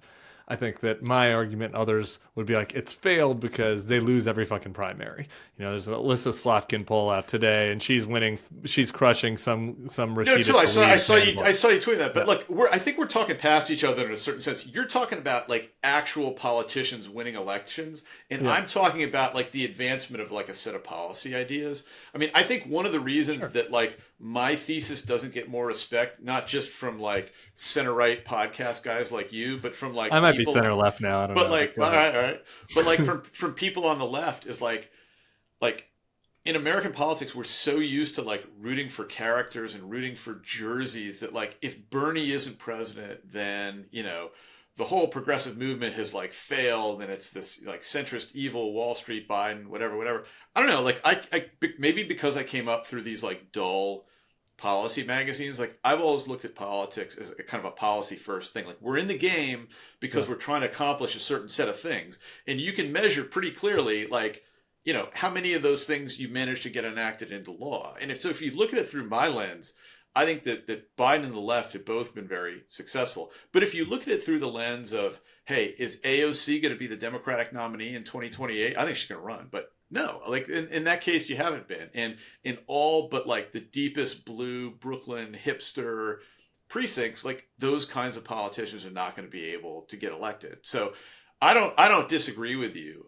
Speaker 2: I think that my argument, others would be like, it's failed because they lose every fucking primary. There's an Alyssa Slotkin poll out today, and she's winning, she's crushing some Rashida.
Speaker 1: No, too. I saw you tweeting that. But look, I think we're talking past each other in a certain sense. You're talking about like actual politicians winning elections, and I'm talking about like the advancement of like a set of policy ideas. I mean, I think one of the reasons that like my thesis doesn't get more respect, not just from like center right podcast guys like you, but from like
Speaker 2: I might be center left now. I don't know.
Speaker 1: Like, all right. But like from people on the left is like in American politics, we're so used to like rooting for characters and rooting for jerseys that like if Bernie isn't president, then the whole progressive movement has like failed, and it's this like centrist evil Wall Street Biden, whatever. I don't know. Like I maybe because I came up through these like dull policy magazines, like I've always looked at politics as a kind of a policy first thing. Like we're in the game because we're trying to accomplish a certain set of things, and you can measure pretty clearly like how many of those things you managed to get enacted into law. And if you look at it through my lens, I think that Biden and the left have both been very successful. But if you look at it through the lens of, hey, is AOC going to be the Democratic nominee in 2028? I think she's going to run, but no, like in that case, you haven't been. And in all but like the deepest blue Brooklyn hipster precincts, like those kinds of politicians are not going to be able to get elected. So I don't disagree with you,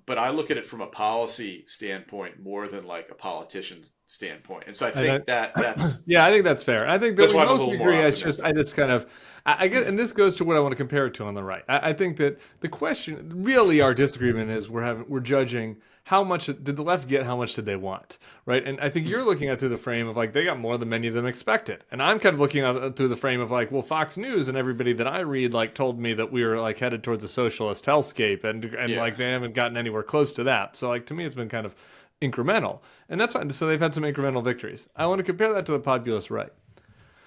Speaker 1: but I look at it from a policy standpoint more than like a politician's standpoint, and so I think that's
Speaker 2: yeah, I think that's fair. I think that we both agree. I just kind of I get, and this goes to what I want to compare it to on the right. I think that the question, really, our disagreement is we're judging how much did the left get, how much did they want, right? And I think you're looking at through the frame of like they got more than many of them expected, and I'm kind of looking at through the frame of like, well, Fox News and everybody that I read like told me that we were like headed towards a socialist hellscape, and like they haven't gotten anywhere close to that. So like to me, it's been kind of incremental, and that's fine. So they've had some incremental victories. I want to compare that to the populist right.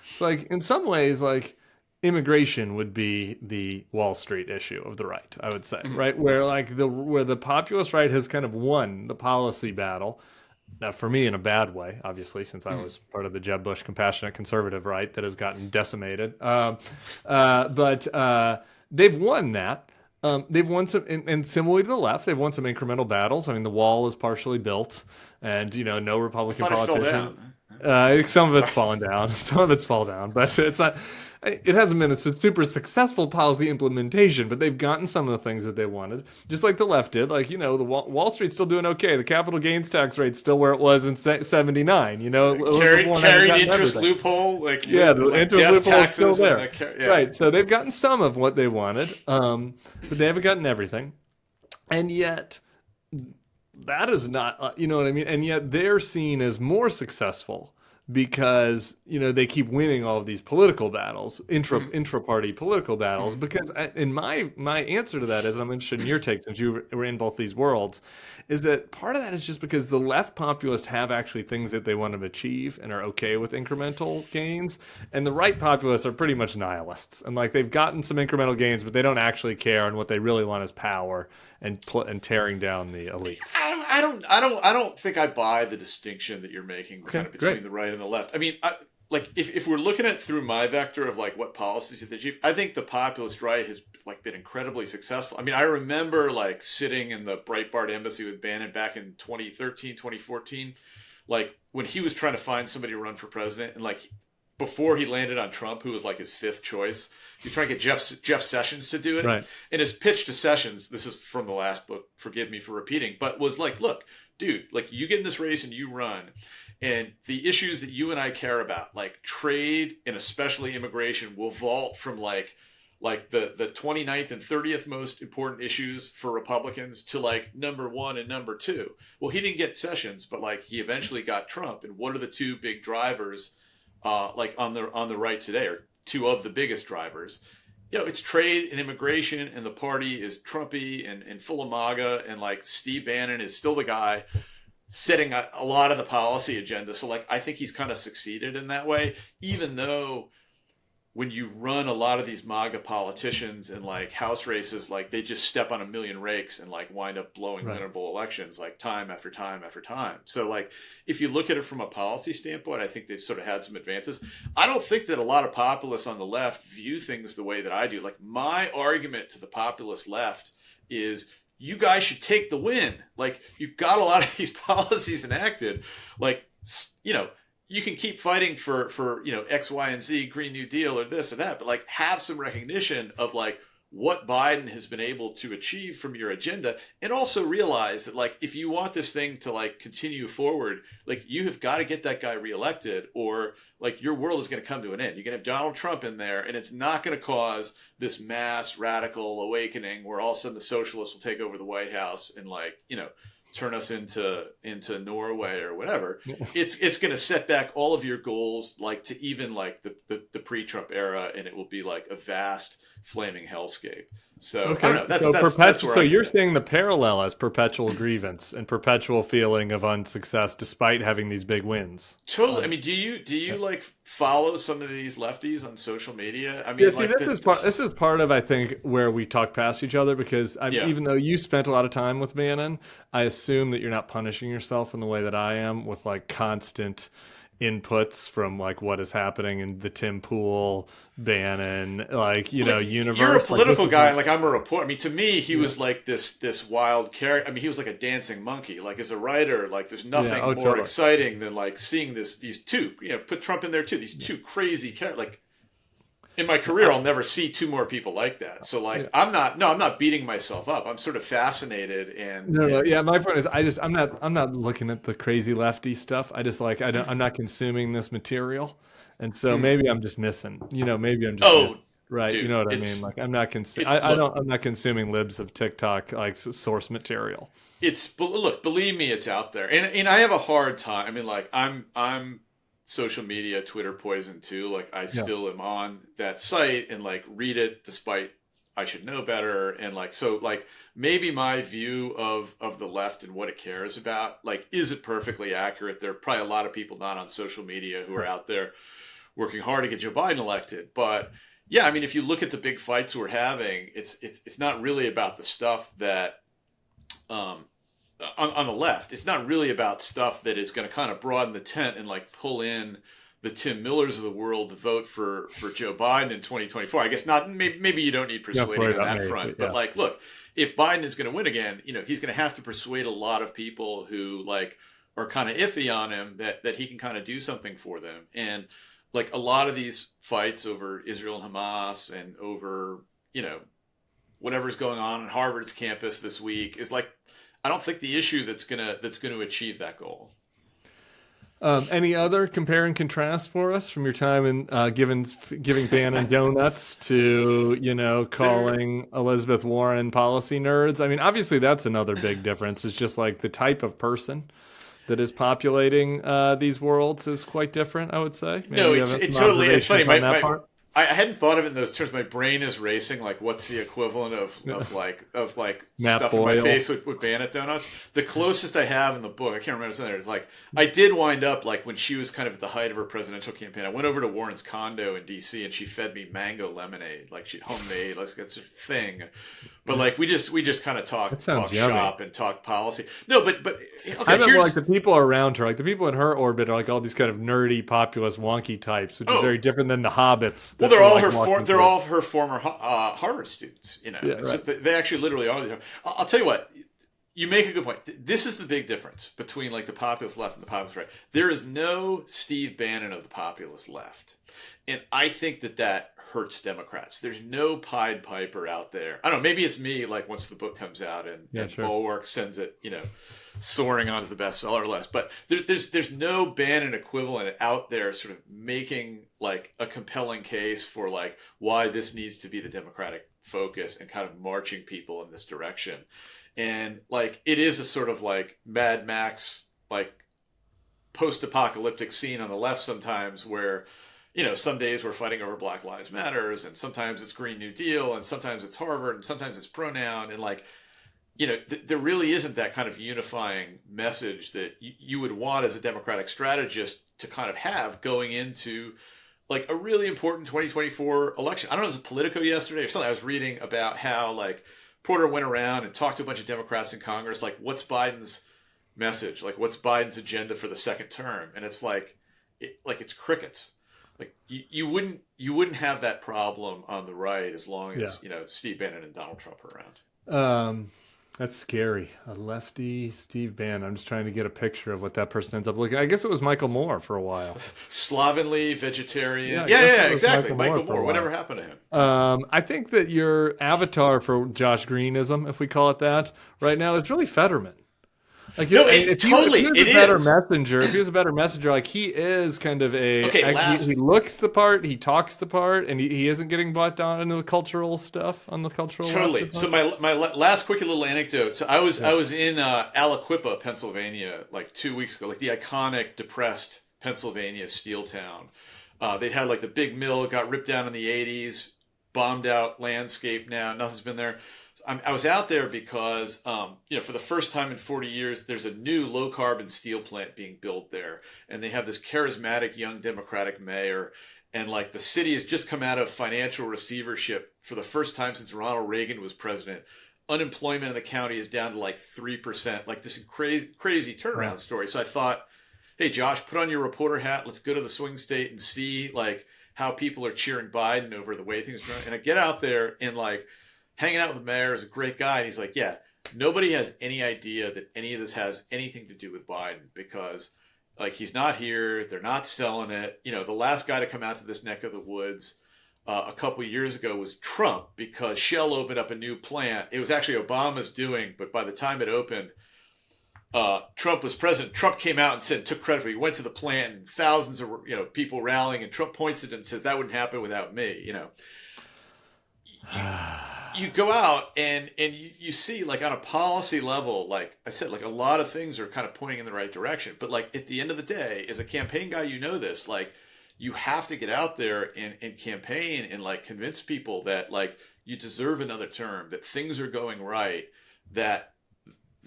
Speaker 2: So like in some ways, like immigration would be the Wall Street issue of the right, I would say,
Speaker 1: Mhm.
Speaker 2: right? Where the populist right has kind of won the policy battle. Now, for me, in a bad way, obviously, since I
Speaker 1: Mhm.
Speaker 2: was part of the Jeb Bush compassionate conservative right that has gotten decimated. But they've won that. They've won some, and similarly to the left, they've won some incremental battles. I mean, the wall is partially built, and no
Speaker 1: I
Speaker 2: Republican
Speaker 1: thought it fell
Speaker 2: politician.
Speaker 1: down.
Speaker 2: Some of it's
Speaker 1: Sorry.
Speaker 2: fallen down, some of it's fallen down, but it's not. It hasn't been a super successful policy implementation, but they've gotten some of the things that they wanted, just like the left did. Like the Wall Street's still doing okay. The capital gains tax rate's still where it was in '79. Elizabeth Warren hasn't
Speaker 1: Carried
Speaker 2: gotten
Speaker 1: interest
Speaker 2: everything.
Speaker 1: loophole,
Speaker 2: Yeah, the
Speaker 1: like
Speaker 2: interest
Speaker 1: death
Speaker 2: loophole is still
Speaker 1: taxes and
Speaker 2: there.
Speaker 1: yeah.
Speaker 2: Right. So they've gotten some of what they wanted, but they haven't gotten everything. And yet, that is not, you know what I mean? And yet they're seen as more successful because they keep winning all of these political battles,
Speaker 1: Mhm.
Speaker 2: intra party political battles.
Speaker 1: Mhm.
Speaker 2: Because in my answer to that is, I'm interested in your take since you were in both these worlds, is that part of that is just because the left populists have actually things that they want to achieve and are okay with incremental gains, and the right populists are pretty much nihilists, and like they've gotten some incremental gains, but they don't actually care, and what they really want is power and tearing down the elites.
Speaker 1: I don't think I buy the distinction that you're making kind
Speaker 2: Okay,
Speaker 1: of
Speaker 2: great.
Speaker 1: between the right and the left. I mean, like if we're looking at it through my vector of like what policies have they achieved, I think the populist right has like been incredibly successful. I mean, I remember like sitting in the Breitbart embassy with Bannon back in 2013, 2014, like when he was trying to find somebody to run for president, and like before he landed on Trump, who was like his fifth choice. He's trying to get Jeff Sessions to do it.
Speaker 2: Right.
Speaker 1: And his pitch to Sessions, this is from the last book, forgive me for repeating, but was like, look, dude, like you get in this race and you run, and the issues that you and I care about, like trade and especially immigration, will vault from like the 29th and 30th most important issues for Republicans to like number one and number two. Well, he didn't get Sessions, but like he eventually got Trump. And what are the two big drivers like on the right today, or two of the biggest drivers? It's trade and immigration, and the party is Trumpy and full of MAGA, and like Steve Bannon is still the guy setting a lot of the policy agenda. So like I think he's kind of succeeded in that way, even though when you run a lot of these MAGA politicians in like house races, like they just step on a million rakes and like wind up blowing
Speaker 2: Right.
Speaker 1: winnable elections like time after time after time. So like if you look at it from a policy standpoint, I think they've sort of had some advances. I don't think that a lot of populists on the left view things the way that I do. Like my argument to the populist left is you guys should take the win. Like you've got a lot of these policies enacted, like you can keep fighting for X, Y, and Z, Green New Deal or this or that, but like have some recognition of like what Biden has been able to achieve from your agenda, and also realize that like if you want this thing to like continue forward, like you have got to get that guy reelected, or like your world is going to come to an end. You're going to have Donald Trump in there, and it's not going to cause this mass radical awakening where all of a sudden the socialists will take over the White House and like turn us into Norway or whatever. It's going to set back all of your goals, like to even like the pre-Trump era, and it will be like a vast flaming hellscape. So I don't know.
Speaker 2: Okay.
Speaker 1: That's where
Speaker 2: So
Speaker 1: I
Speaker 2: you're
Speaker 1: come in.
Speaker 2: seeing the parallel as perpetual grievance and perpetual feeling of unsuccess despite having these big wins.
Speaker 1: Totally. I mean, do you like follow some of these lefties on social media? I
Speaker 2: Yeah,
Speaker 1: mean,
Speaker 2: see,
Speaker 1: like
Speaker 2: this is part of I think where we talk past each other because
Speaker 1: yeah.
Speaker 2: even though you spent a lot of time with Bannon, I assume that you're not punishing yourself in the way that I am with like constant inputs from like what is happening in the Tim Pool, Bannon,
Speaker 1: You're a
Speaker 2: universe. Like this
Speaker 1: political
Speaker 2: is
Speaker 1: guy,
Speaker 2: not.
Speaker 1: and like I'm a reporter. I mean, to me, he
Speaker 2: Yeah.
Speaker 1: was like this wild character. I mean, he was like a dancing monkey. Like as a writer, like there's
Speaker 2: Yeah.
Speaker 1: nothing
Speaker 2: Oh,
Speaker 1: more
Speaker 2: totally.
Speaker 1: exciting than like seeing these two. Put Trump in there too. These two crazy characters. Like in my career, I'll never see two more people like that. So like
Speaker 2: Yeah.
Speaker 1: I'm not beating myself up. I'm sort of fascinated
Speaker 2: No, no,
Speaker 1: and
Speaker 2: yeah. My point is, I'm not looking at the crazy lefty stuff. I just like, I'm not consuming this material, and so
Speaker 1: Hmm.
Speaker 2: maybe I'm just missing. Maybe I'm just missing.
Speaker 1: Oh,
Speaker 2: Right, you
Speaker 1: dude,
Speaker 2: know what I mean?
Speaker 1: it's
Speaker 2: Like, I'm not consuming.
Speaker 1: it's
Speaker 2: I
Speaker 1: look.
Speaker 2: don't. I'm not consuming libs of TikTok like source material.
Speaker 1: Look, believe me, it's out there, and I have a hard time. I mean, like I'm social media Twitter poison too. Like I
Speaker 2: Yeah.
Speaker 1: still am on that site and like read it despite I should know better, and like so like maybe my view of the left and what it cares about like isn't perfectly accurate. There are probably a lot of people not on social media who are out there working hard to get Joe Biden elected. But yeah, I mean, if you look at the big fights we're having, it's not really about the stuff that on the left. It's not really about stuff that is going to kind of broaden the tent and like pull in the Tim Millers of the world to vote for Joe Biden in 2024. I guess not. Maybe you don't need persuading on that front. But like, look, if Biden is going to win again, he's going to have to persuade a lot of people who like are kind of iffy on him that he can kind of do something for them. And like a lot of these fights over Israel and Hamas and over, whatever's going on Harvard's campus this week is like, I don't think the issue that's gonna achieve that goal.
Speaker 2: Any other compare and contrast for us from your time in giving Bannon donuts to calling Elizabeth Warren policy nerds? I mean, obviously that's another big difference. It's just like the type of person that is populating these worlds is quite different, I would say. Maybe
Speaker 1: it totally. It's funny. I hadn't thought of it in those terms. My brain is racing. Like, what's the equivalent of stuff
Speaker 2: Boyle.
Speaker 1: in my face with Bannon donuts? The closest I have in the book, I can't remember something. It's like I did wind up like when she was kind of at the height of her presidential campaign. I went over to Warren's condo in D.C. and she fed me mango lemonade, like she homemade. Like that's her thing. But like we just kind of talk shop and talk policy. No, but okay,
Speaker 2: I remember like the people around her, like the people in her orbit are like all these kind of nerdy, populist, wonky types, which is very different than the hobbits.
Speaker 1: Well, they're all her former Harvard students. So they actually literally are. I'll tell you what. You make a good point. This is the big difference between like the populist left and the populist right. There is no Steve Bannon of the populist left. And I think that hurts Democrats. There's no Pied Piper out there. I don't know, maybe it's me, like once the book comes out and Bulwark sends it, soaring onto the bestseller list. But there's no Bannon equivalent out there sort of making like a compelling case for like why this needs to be the Democratic focus and kind of marching people in this direction. And like it is a sort of like Mad Max like post-apocalyptic scene on the left sometimes where some days we're fighting over Black Lives Matters and sometimes it's Green New Deal and sometimes it's Harvard and sometimes it's pronoun and like there really isn't that kind of unifying message that you would want as a Democratic strategist to kind of have going into like a really important 2024 election. I don't know, it was a Politico yesterday or something. I was reading about how like Porter went around and talked to a bunch of Democrats in Congress, like, what's Biden's message? Like, what's Biden's agenda for the second term? And it's like, it's crickets. Like, you wouldn't have that problem on the right as long as, Steve Bannon and Donald Trump are around.
Speaker 2: That's scary. A lefty Steve Bannon. I'm just trying to get a picture of what that person ends up looking. I guess it was Michael Moore for a while.
Speaker 1: Slovenly, vegetarian. Yeah, exactly. Michael Moore. Whatever happened to him?
Speaker 2: I think that your avatar for Josh Greenism, if we call it that, right now is really Fetterman. Like, if he was a better messenger, like he is kind of he looks the part, he talks the part, and he isn't getting bought down into the cultural stuff on the cultural.
Speaker 1: Totally. So my last quick little anecdote. So I was in Aliquippa, Pennsylvania, like 2 weeks ago, like the iconic depressed Pennsylvania steel town. They'd had like the big mill got ripped down in the 80s, bombed out landscape now, nothing's been there. I was out there because, for the first time in 40 years, there's a new low-carbon steel plant being built there. And they have this charismatic young Democratic mayor. And, like, the city has just come out of financial receivership for the first time since Ronald Reagan was president. Unemployment in the county is down to, like, 3%. Like, this crazy turnaround story. So I thought, hey, Josh, put on your reporter hat. Let's go to the swing state and see, like, how people are cheering Biden over the way things are going. And I get out there and, like, hanging out with the mayor is a great guy. And he's like, yeah, nobody has any idea that any of this has anything to do with Biden because, like, he's not here. They're not selling it. The last guy to come out to this neck of the woods a couple of years ago was Trump because Shell opened up a new plant. It was actually Obama's doing, but by the time it opened, Trump was president. Trump came out and took credit for it. He went to the plant and thousands of, people rallying, and Trump points at it and says, that wouldn't happen without me, You go out and you see, like, on a policy level, like I said, like a lot of things are kind of pointing in the right direction. But like at the end of the day, as a campaign guy, this, like, you have to get out there and campaign and like convince people that like you deserve another term, that things are going right, that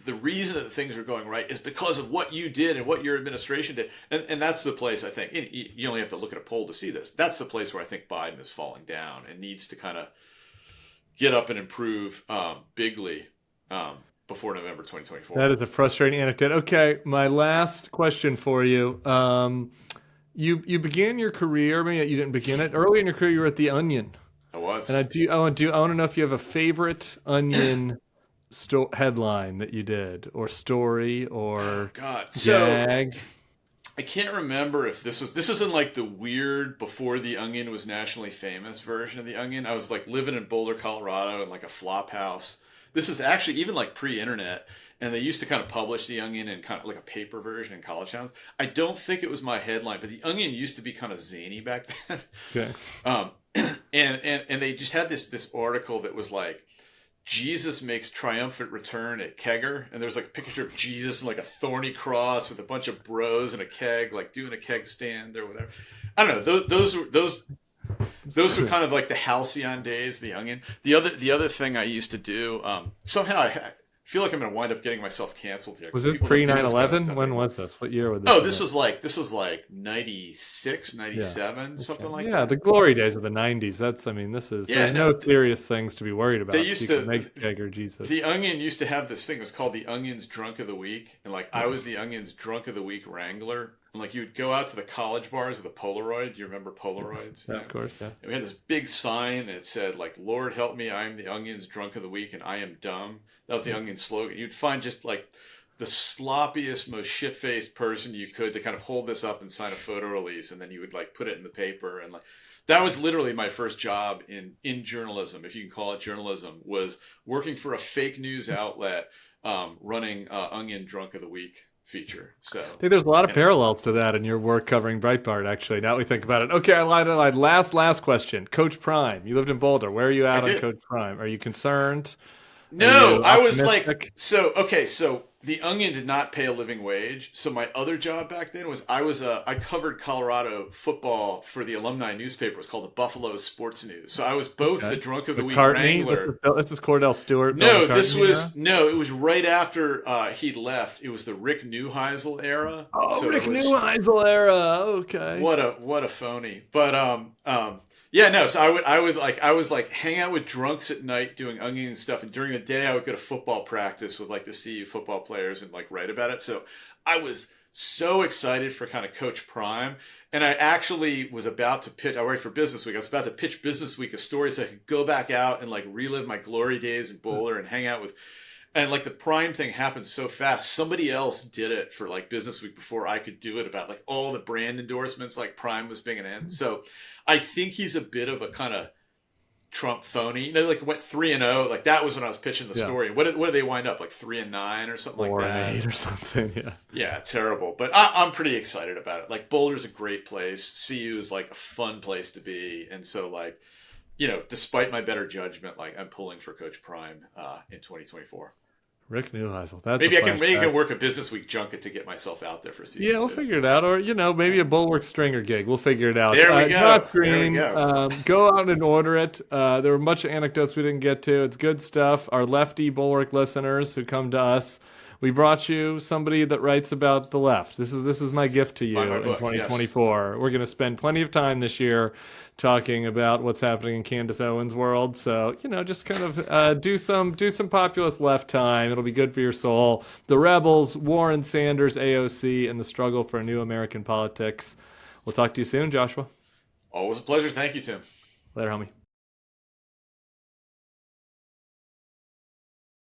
Speaker 1: the reason that things are going right is because of what you did and what your administration did. And that's the place, I think, you only have to look at a poll to see this. That's the place where I think Biden is falling down and needs to kind of get up and improve bigly before November 2024.
Speaker 2: That is a frustrating anecdote. Okay, my last question for you. You began your career, maybe you didn't begin it. Early in your career, you were at The Onion.
Speaker 1: I was.
Speaker 2: And I want to know if you have a favorite Onion headline that you did, or story, or
Speaker 1: God.
Speaker 2: gag.
Speaker 1: So I can't remember if this was in like the weird before The Onion was nationally famous version of The Onion. I was like living in Boulder, Colorado in like a flop house. This was actually even like pre-internet, and they used to kind of publish The Onion in kind of like a paper version in college towns. I don't think it was my headline, but The Onion used to be kind of zany back then.
Speaker 2: Okay.
Speaker 1: And they just had this article that was like, Jesus makes triumphant return at Kegger, and there's like a picture of Jesus and like a thorny cross with a bunch of bros and a keg, like doing a keg stand or whatever. I don't know. Those were kind of like the halcyon days, The Onion. The other thing I used to do, somehow I feel like I'm going to wind up getting myself canceled here.
Speaker 2: Was this pre 9/11? When was this? What year was this?
Speaker 1: Oh, this was like 96, 97, something like that.
Speaker 2: Yeah, the glory days of the 90s. There's no serious things to be worried about.
Speaker 1: They used to
Speaker 2: make Kegger Jesus.
Speaker 1: The Onion used to have this thing. It was called The Onion's Drunk of the Week, and like I was The Onion's Drunk of the Week wrangler. And like you would go out to the college bars with a Polaroid. Do you remember Polaroids?
Speaker 2: Yeah, of course, yeah.
Speaker 1: And we had this big sign that said like, "Lord help me, I am The Onion's Drunk of the Week, and I am dumb." That was The Onion's slogan. You'd find just like the sloppiest, most shit-faced person you could to kind of hold this up and sign a photo release, and then you would like put it in the paper. And like that was literally my first job in journalism, if you can call it journalism, was working for a fake news outlet, running Onion Drunk of the Week feature. So
Speaker 2: I think there's a lot of parallels to that in your work covering Breitbart, actually, now that we think about it. Okay, I lied. Last question. Coach Prime. You lived in Boulder. Where are you at on Coach Prime? Are you concerned?
Speaker 1: No, I was like, so The Onion did not pay a living wage. So my other job back then was I covered Colorado football for the alumni newspaper. It was called the Buffalo Sports News. So I was both the Drunk of the Week wrangler.
Speaker 2: This is Cordell Stewart.
Speaker 1: No, it was right after he'd left. It was the Rick Neuheisel era.
Speaker 2: Oh, so Rick Neuheisel era. Okay.
Speaker 1: What a phony. But yeah, no. So I was hang out with drunks at night doing Onion stuff, and during the day I would go to football practice with like the CU football players and like write about it. So I was so excited for kind of Coach Prime, and I actually was about to pitch. I worked for Business Week. I was about to pitch Business Week a story so I could go back out and like relive my glory days in Boulder and hang out with. And like the Prime thing happened so fast. Somebody else did it for like Business Week before I could do it, about like all the brand endorsements like Prime was bringing in. So I think he's a bit of a kind of Trump phony. You know, like went 3-0. Like that was when I was pitching the story. What did they wind up, like 3-9 or something like that?
Speaker 2: 4-8 or something. Yeah.
Speaker 1: Yeah, terrible. But I'm pretty excited about it. Like Boulder's a great place. CU is like a fun place to be, and so like, you know, despite my better judgment, like I'm pulling for Coach Prime in 2024.
Speaker 2: Rick Neuheisel. That's
Speaker 1: maybe I can work a Business Week junket to get myself out there for season 2.
Speaker 2: Yeah, we'll figure it out. Or, you know, maybe a Bulwark stringer gig. We'll figure it out.
Speaker 1: There we go.
Speaker 2: Josh Green, go out and order it. There were a bunch of anecdotes we didn't get to. It's good stuff. Our lefty Bulwark listeners who come to us, we brought you somebody that writes about the left. This is my gift to you in 2024. Yes. We're going to spend plenty of time this year talking about what's happening in Candace Owens' world. So, you know, just kind of do some populist left time. It'll be good for your soul. The Rebels, Warren Sanders, AOC, and the struggle for a new American politics. We'll talk to you soon, Joshua.
Speaker 1: Always a pleasure. Thank you, Tim.
Speaker 2: Later, homie.